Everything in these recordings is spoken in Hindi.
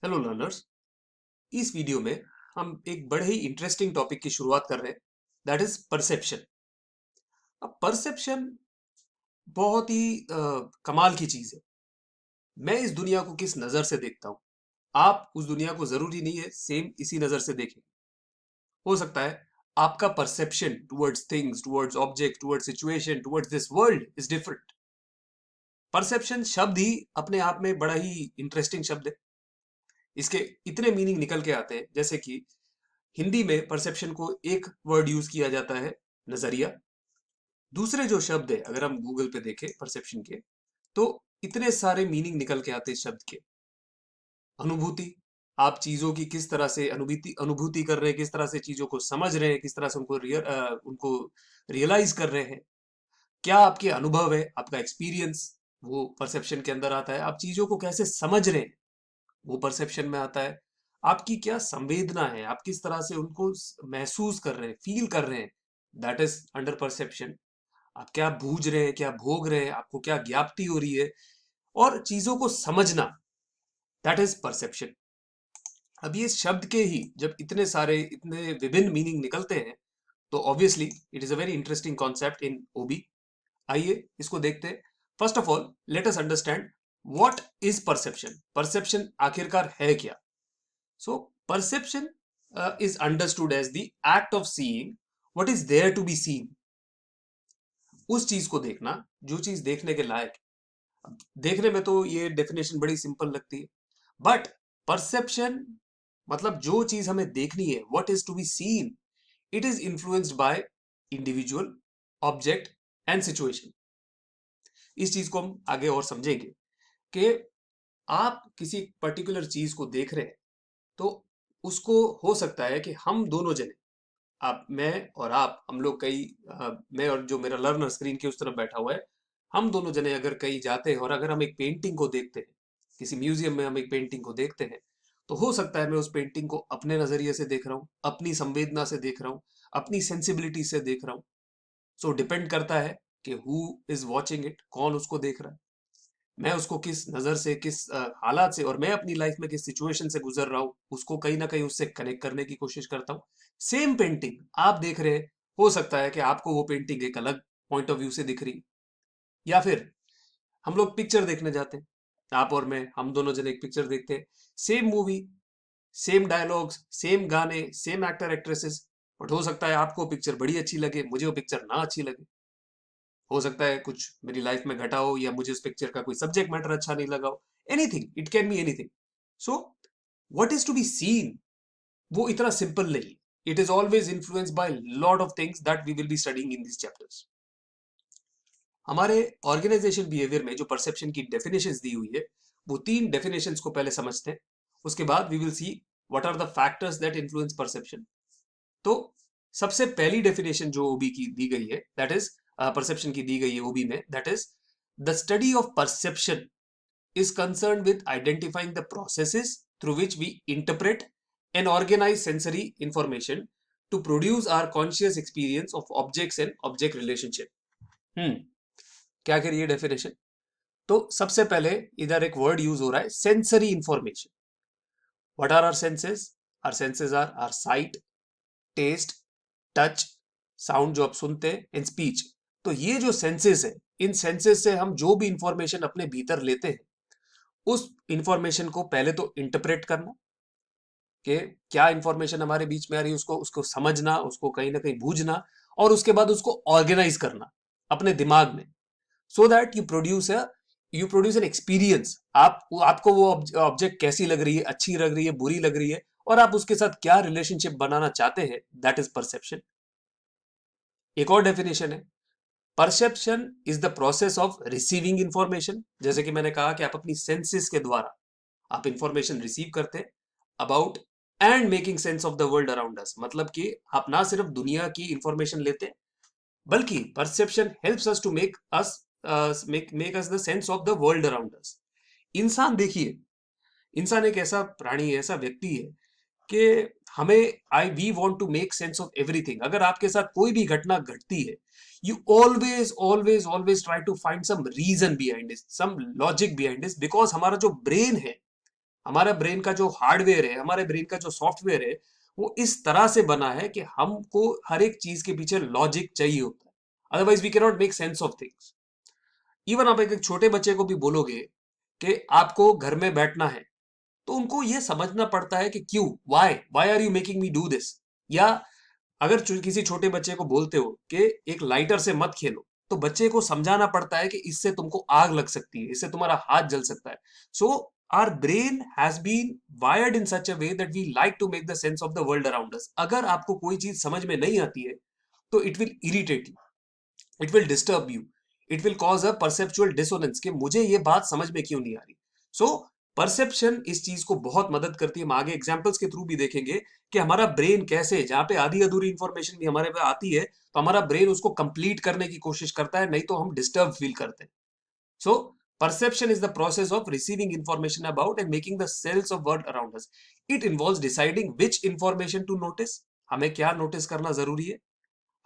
Hello learners. इस वीडियो में हम एक बड़े ही इंटरेस्टिंग टॉपिक की शुरुआत कर रहे हैं, दैट इज परसेप्शन। अब परसेप्शन बहुत ही कमाल की चीज है। मैं इस दुनिया को किस नजर से देखता हूँ, आप उस दुनिया को जरूरी नहीं है सेम इसी नजर से देखें। हो सकता है आपका perception towards things, towards object, towards situation, towards this world is different. Perception शब्द ही अपने आप में बड़ा ही इंटरेस्टिंग शब्द है। इसके इतने मीनिंग निकल के आते हैं, जैसे कि हिंदी में परसेप्शन को एक वर्ड यूज किया जाता है, नजरिया। दूसरे जो शब्द है, अगर हम गूगल पे देखें परसेप्शन के, तो इतने सारे मीनिंग निकल के आते हैं शब्द के। अनुभूति, आप चीजों की किस तरह से अनुभूति अनुभूति कर रहे हैं, किस तरह से चीजों को समझ रहे हैं, किस तरह से उनको रियलाइज कर रहे हैं। क्या आपके अनुभव है, आपका एक्सपीरियंस, वो परसेप्शन के अंदर आता है। आप चीजों को कैसे समझ रहे हैं, वो परसेप्शन में आता है। आपकी क्या संवेदना है, आप किस तरह से उनको महसूस कर रहे हैं, फील कर रहे हैं, दैट इज अंडर परसेप्शन। आप क्या बूझ रहे हैं, क्या भोग रहे हैं, आपको क्या ज्ञाप्ति हो रही है, और चीजों को समझना, दैट इज परसेप्शन। अब ये शब्द के ही जब इतने सारे इतने विभिन्न मीनिंग निकलते हैं, तो obviously it is a very interesting concept in OB. आइए इसको देखते हैं। First of all let us understand what is perception. Perception आखिरकार है क्या। So perception is understood as the act of seeing what is there to be seen. उस चीज को देखना जो चीज देखने के लायक है। अब देखने में तो ये डेफिनेशन बड़ी सिंपल लगती है, बट परसेप्शन मतलब जो चीज हमें देखनी है, what is to be seen, it is influenced by individual, object and situation. इस चीज को हम आगे और समझेंगे कि आप किसी पर्टिकुलर चीज को देख रहे हैं, तो उसको हो सकता है कि हम दोनों जने, आप, मैं और आप, हम लोग कई मैं और जो मेरा लर्नर स्क्रीन के उस तरफ बैठा हुआ है, हम दोनों जने अगर कहीं जाते हैं और अगर हम एक पेंटिंग को देखते हैं, किसी म्यूजियम में हम एक पेंटिंग को देखते हैं, तो हो सकता है मैं उस पेंटिंग को अपने नजरिए से देख रहा हूँ, अपनी संवेदना से देख रहा हूँ, अपनी सेंसिबिलिटी से देख रहा हूँ। सो डिपेंड करता है कि हु इज वॉचिंग इट, कौन उसको देख रहा है, मैं उसको किस नजर से, किस हालात से, और मैं अपनी लाइफ में किस सिचुएशन से गुजर रहा हूँ, उसको कहीं ना कहीं उससे कनेक्ट करने की कोशिश करता हूँ। सेम पेंटिंग आप देख रहे हैं, हो सकता है कि आपको वो पेंटिंग एक अलग पॉइंट ऑफ व्यू से दिख रही, या फिर हम लोग पिक्चर देखने जाते हैं, आप और मैं, हम दोनों जने एक पिक्चर देखते हैं, same movie, same dialogues, same गाने, सेम एक्टर एक्ट्रेसेस, बट हो सकता है आपको पिक्चर बड़ी अच्छी लगे, मुझे वो पिक्चर ना अच्छी लगे। हो सकता है कुछ मेरी लाइफ में घटा हो, या मुझे उस पिक्चर का कोई सब्जेक्ट मैटर अच्छा नहीं लगा हो। Anything, it can be anything. So what is to be seen, वो इतना सिंपल नहीं। It is always influenced by lot of things that we will be studying in this chapters. हमारे ऑर्गेनाइजेशन बिहेवियर में जो परसेप्शन की डेफिनेशंस दी हुई है, वो तीन डेफिनेशंस को पहले समझते हैं। उसके बाद we will see what are the factors that influence perception. तो सबसे पहली डेफिनेशन जो ओबी की दी गई है, दैट इज परसेप्शन की दी गई है ओबी में, that is the study of perception is concerned with identifying the processes through which we interpret and organize sensory information to produce our conscious experience of objects and object relationship. हम्म, क्या कह रही है डेफिनेशन। तो सबसे पहले इधर एक वर्ड यूज हो रहा है, sensory information. What are our senses, our senses are our sight, taste, touch, sound जो आप सुनते हैं, एंड स्पीच। तो ये जो सेंसेस है, इन सेंसेस से हम जो भी इंफॉर्मेशन अपने भीतर लेते हैं, उस इंफॉर्मेशन को पहले तो इंटरप्रेट करना, कि क्या इंफॉर्मेशन हमारे बीच में आ रही है, उसको उसको समझना, उसको कहीं ना कहीं बूझना, और उसके बाद उसको ऑर्गेनाइज करना अपने दिमाग में, so that you produce an experience. आपको वो ऑब्जेक्ट कैसी लग रही है, अच्छी लग रही है, बुरी लग रही है, और आप उसके साथ क्या रिलेशनशिप बनाना चाहते हैं, दैट इज परसेप्शन। एक और डेफिनेशन है, perception is the process of receiving information. जैसे कि मैंने कहा कि आप अपनी सेंसेस के द्वारा आप इंफॉर्मेशन रिसीव करते हैं about and making sense of the world around अस। मतलब कि आप ना सिर्फ दुनिया की इंफॉर्मेशन लेते हैं, बल्कि perception helps us to make us the sense of the world around us. इंसान देखिए, इंसान एक ऐसा प्राणी है, ऐसा व्यक्ति है कि हमें I we want to make sense of everything. अगर आपके साथ कोई भी घटना घटती है, you always always always try to find some reason behind this, some logic behind this, because हमारा जो ब्रेन है, हमारा ब्रेन का जो हार्डवेयर है, हमारे ब्रेन का जो सॉफ्टवेयर है, वो इस तरह से बना है कि हमको हर एक चीज के पीछे लॉजिक चाहिए होता है, otherwise we can not make sense of things. Even आप एक छोटे बच्चे को भी बोलोगे कि आपको घर में बैठना है, तो उनको ये समझना पड़ता है कि क्यों, why why are you making me do this. या अगर किसी छोटे बच्चे को बोलते हो कि एक लाइटर से मत खेलो, तो बच्चे को समझाना पड़ता है कि इससे तुमको आग लग सकती है, इससे तुम्हारा हाथ जल सकता है। So our brain has been wired in such a way that we like to make the sense of the world around us. अगर आपको कोई चीज समझ में नहीं आती है, तो it will irritate you, it will disturb you, it will cause a perceptual dissonance कि मुझे ये बात समझ में क्यों नहीं आ रही। सो परसेप्शन इस चीज को बहुत मदद करती है। हम आगे एग्जांपल्स के थ्रू भी देखेंगे कि हमारा ब्रेन कैसे, जहां पे आधी अधूरी इंफॉर्मेशन भी हमारे पे आती है, तो हमारा ब्रेन उसको कंप्लीट करने की कोशिश करता है, नहीं तो हम डिस्टर्ब फील करते हैं। सो perception is the process of receiving information about and making the sense of world around us. It involves deciding which information to notice, हमें क्या नोटिस करना जरूरी है,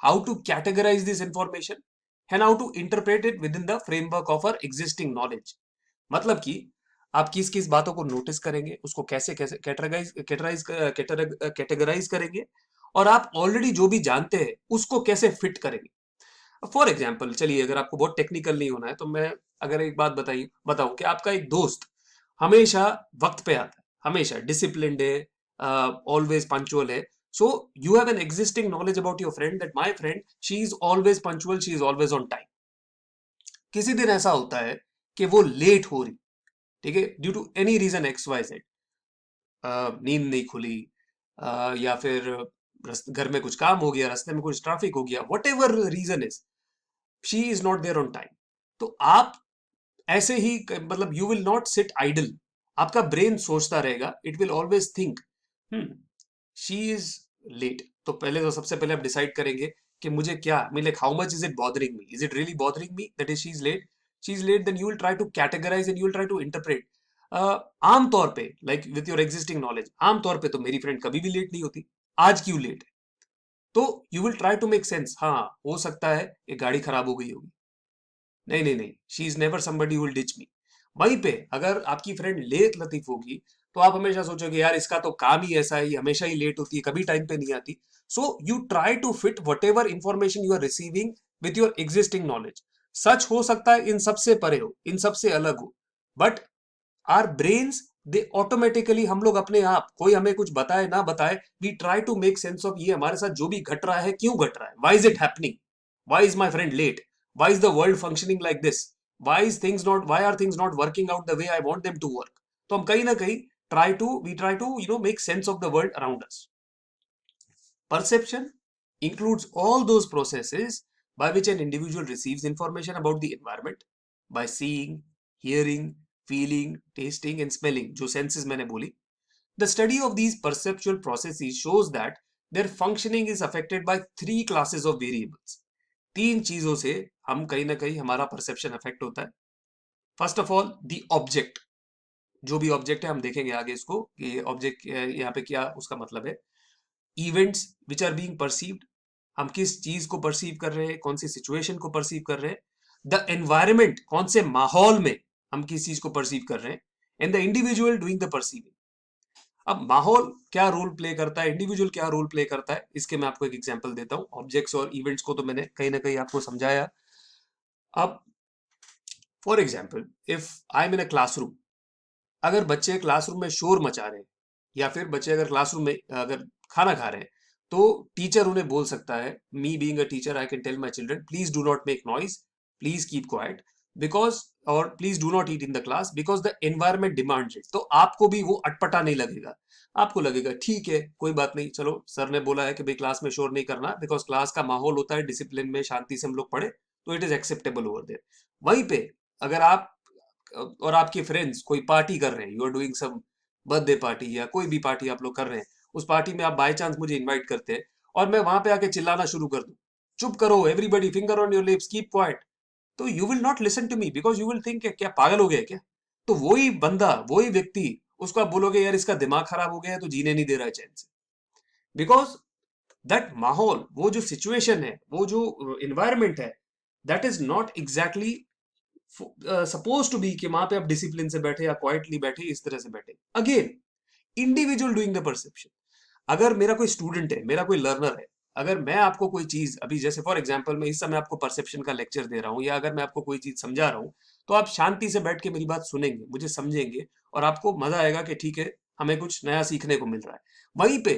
how to categorize this information, and how to interpret it within the framework of our existing knowledge. मतलब कि आप किस किस बातों को नोटिस करेंगे, उसको कैसे कैसे कैटेगराइज करेंगे, और आप ऑलरेडी जो भी जानते हैं उसको कैसे फिट करेंगे। फॉर एग्जाम्पल, चलिए अगर आपको बहुत टेक्निकल नहीं होना है, तो मैं अगर एक बात बताऊं कि आपका एक दोस्त हमेशा वक्त पे आता है, हमेशा डिसिप्लिन्ड है, ऑलवेज पंक्चुअल है, so you have an existing knowledge about your friend that my friend, she is always punctual, she is always on time. किसी दिन ऐसा होता है कि वो लेट हो रही, ठीक है, due to any reason X Y Z, नींद नहीं खुली, या फिर घर में कुछ काम हो गया, रास्ते में कुछ ट्रैफिक हो गया, whatever reason is, she is not there on time. तो आप ऐसे ही मतलब you will not sit idle, आपका ब्रेन सोचता रहेगा, it will always think she is late. तो पहले तो सबसे पहले आप डिसाइड करेंगे कि मुझे क्या, mean like how much is it bothering me, is it really bothering me that is she is late. She is late, then you will try to categorise and you will try to interpret. आमतौर पे, like with your existing knowledge, आमतौर पे तो मेरी फ्रेंड कभी भी लेट नहीं होती, आज क्यों लेट है? तो you will try to make sense, हाँ हो सकता है ये गाड़ी खराब हो गई होगी, नहीं नहीं नहीं, she is never somebody will ditch me. वहीं पे अगर आपकी फ्रेंड लेट लतीफ होगी, तो आप हमेशा सोचोगे यार इसका तो काम ही ऐसा है, ये हमेशा ही लेट होती है, कभी टाइम पे नहीं आती। So you try to fit whatever information you are receiving with your existing knowledge. सच हो सकता है इन सबसे परे हो, इन सबसे अलग हो, but our brains, they automatically, हम लोग अपने आप, कोई हमें कुछ बताए ना बताए, we try to make sense of ये हमारे साथ जो भी घट रहा है, क्यों घट रहा है, why is it happening, why is my friend late, why is the world functioning like this, why are things not working out the way I want them to work. तो हम कहीं ना कहीं try to make sense of the world around us. Perception includes all those processes by which an individual receives information about the environment by seeing, hearing, feeling, tasting and smelling, जो senses मैंने बोली. The study of these perceptual processes shows that their functioning is affected by three classes of variables. तीन चीजों से हम कहीं ना कहीं हमारा परसेप्शन अफेक्ट होता है। First of all the object, जो भी ऑब्जेक्ट है हम देखेंगे आगे इसको कि ऑब्जेक्ट यहाँ पे क्या उसका मतलब है। Events which are being perceived, हम किस चीज को परसीव कर रहे हैं, कौन सी सिचुएशन को परसीव कर रहे हैं। द एनवायरमेंट, कौन से माहौल में हम किस चीज को परसीव कर रहे हैं। And the individual doing the perceiving. अब माहौल क्या रोल प्ले करता है, इंडिविजुअल क्या रोल प्ले करता है, इसके मैं आपको एक एग्जांपल देता हूं। ऑब्जेक्ट्स और इवेंट्स को तो मैंने कहीं ना कहीं आपको समझाया। अब for example, if I am in a classroom, अगर बच्चे क्लासरूम में शोर मचा रहे हैं, या फिर बच्चे अगर क्लासरूम में अगर खाना खा रहे हैं, तो टीचर उन्हें बोल सकता है, me being a teacher I can tell my children please do not make noise, please keep quiet, because, or please do not eat in the class because the environment demands it. तो आपको भी वो अटपटा नहीं लगेगा, आपको लगेगा ठीक है कोई बात नहीं, चलो सर ने बोला है कि भाई क्लास में शोर नहीं करना, बिकॉज क्लास का माहौल होता है डिसिप्लिन में, शांति से हम लोग पढ़े, तो it is acceptable over there. वहीं पे अगर आप और आपके फ्रेंड्स कोई पार्टी कर रहे हैं, you are doing some birthday party या कोई भी पार्टी आप लोग कर रहे हैं, उस पार्टी में आप बाय चांस मुझे इनवाइट करते हैं, और मैं वहां पे आके चिल्लाना शुरू कर दूं, चुप करो everybody, finger on your lips, keep quiet, तो you will not listen to me, because you will think क्या पागल हो गया क्या। तो वही बंदा, वही व्यक्ति, उसको आप बोलोगे यार इसका दिमाग खराब हो गया है तो जीने नहीं दे रहा है चैन से, बिकॉज दैट माहौल, वो जो सिचुएशन है, वो जो इन्वायरमेंट है, that is not exactly suppose to be कि वहां पे आप डिसिप्लिन से बैठे या क्वाइटली बैठे, इस तरह से बैठे। Again, individual doing the perception. अगर मेरा कोई स्टूडेंट है, मेरा कोई लर्नर है, अगर मैं आपको कोई चीज अभी, जैसे फॉर एग्जांपल मैं इस समय आपको परसेप्शन का लेक्चर दे रहा हूं, या अगर मैं आपको कोई चीज समझा रहा हूं, तो आप शांति से बैठ के मेरी बात सुनेंगे, मुझे समझेंगे, और आपको मजा आएगा कि ठीक है, हमें कुछ नया सीखने को मिल रहा है। वहीं पे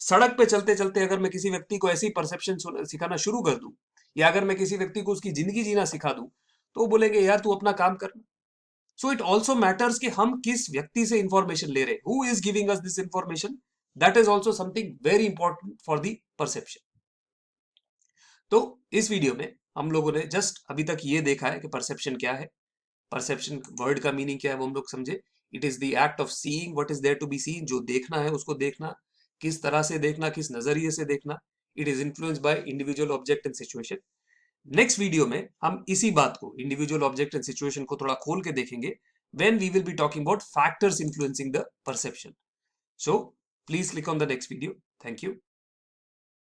सड़क पे चलते चलते अगर मैं किसी व्यक्ति को ऐसी परसेप्शन सिखाना शुरू कर दूं, या अगर मैं किसी व्यक्ति को उसकी जिंदगी जीना सिखा दूं, तो वो बोलेंगे यार तू अपना काम कर। सो इट ऑल्सो मैटर्स कि हम किस व्यक्ति से इंफॉर्मेशन ले रहे हैं, who is giving us this information. That is also something very important for the perception. तो इस वीडियो में हम लोगों ने जस्ट अभी तक ये देखा है कि परसेप्शन क्या है, परसेप्शन वर्ड का मीनिंग क्या है वो हम लोग समझे। It is the act of seeing what is there to be seen, जो देखना है उसको देखना, किस तरह से देखना, किस नजरिए से देखना। It is influenced by individual object and situation. Next video में हम इसी बात को, इंडिविजुअल ऑब्जेक्ट एंड सिचुएशन को थोड़ा खोल के देखेंगे, when we will be talking about factors influencing the perception. So please click on the next video. Thank you.